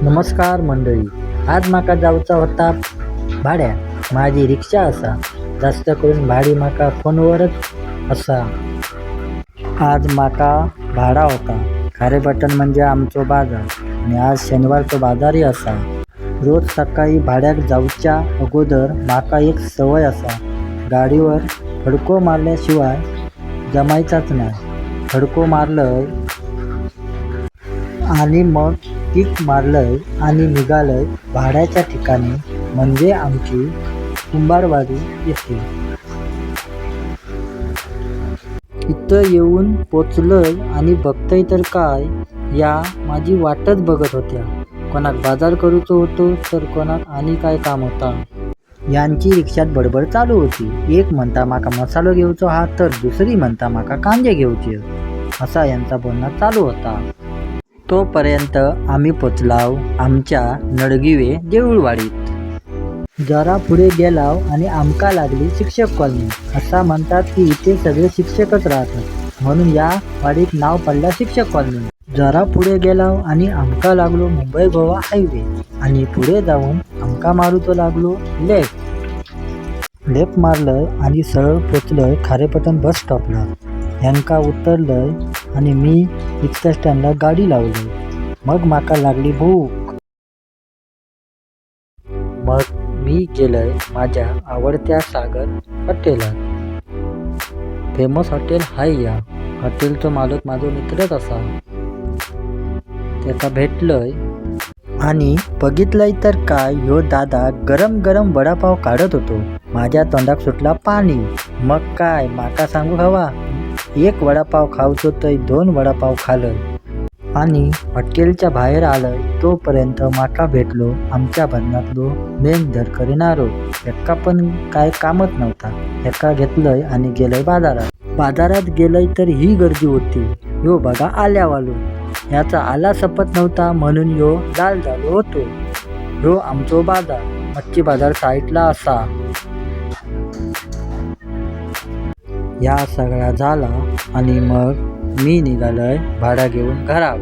नमस्कार मंडळी. आज माका जाऊचा होता भाड्या. माझी रिक्षा असा, जास्त करून भाडी माका फोनवरच असा. आज माका भाडा होता. खारेपाटण म्हणजे आमचो बाजार आणि आज शनिवारचो बाजारही असा. रोज सकाळी भाड्याक जाऊच्या अगोदर माका एक सवय असा, गाडीवर फडको मारल्याशिवाय जमायचाच नाही. फडको मारलंय आणि मग किक मारलंय आणि निघालंय भाड्याच्या ठिकाणी, म्हणजे आमची कुंभारवाडी येते. इथं येऊन पोचलंय आणि बघतंय तर काय, या माझी वाटच बघत होत्या. कोणाक बाजार करूचो होतो तर कोणाक आणि काय काम होता. यांची रिक्षात बडबड चालू होती. एक म्हणता माका मसालो घेऊचो हा, तर दुसरी म्हणता माका कांदे घेऊचे, असा यांचा बोलणं चालू होता. तोपर्यंत आम्ही पोचलाव आमच्या नडगिवे देऊळवाडीत. जरा पुढे गेलाव आणि आमका लागली शिक्षक कॉलनी. असा म्हणतात की इथे सगळे शिक्षकच राहतात, म्हणून या वाडीत नाव पडला शिक्षक कॉलनी. जरा पुढे गेलाव आणि आमका लागलो मुंबई गोवा हायवे, आणि पुढे जाऊन आमका मारूचो लागलो लेफ्ट मारलंय आणि सरळ पोचलंय खारेपाटण बस स्टॉपला. ह्यांका उतरलंय आणि मी रिक्षा स्टँडला गाडी लावली. मग माका लागली भूक. मग मी गेलंय माझ्या आवडत्या सागर हॉटेलात. फेमस हॉटेल हाय. या हॉटेलचा मालक माझा मित्रच असा. त्याचा भेटलंय आणि बघितलंय तर काय, ह्यो दादा गरम गरम वडापाव काढत होतो. माझ्या तोंडाक सुटला पाणी. मग काय माका सांगू हवा, एक वडापाव खाऊचो तर 2 वडापाव खाल्लंय आणि हॉटेलच्या बाहेर आलंय. तोपर्यंत माका भेटलो आमच्या भजनातलो मेन धरकरी नारो. एका पण काय कामच नव्हता. एका घेतलंय आणि गेलंय बाजारात. बाजारात गेलंय तर ही गर्दी होती. ह्यो बघा आल्यावालो. याचा आला सपत नव्हता, म्हणून ह्यो लाल झालो होतो. ह्यो आमचो बाजार. मच्छी बाजार साईडला असा. या सगळा झाला आणि मग मी निघालोय भाडा घेऊन घरात.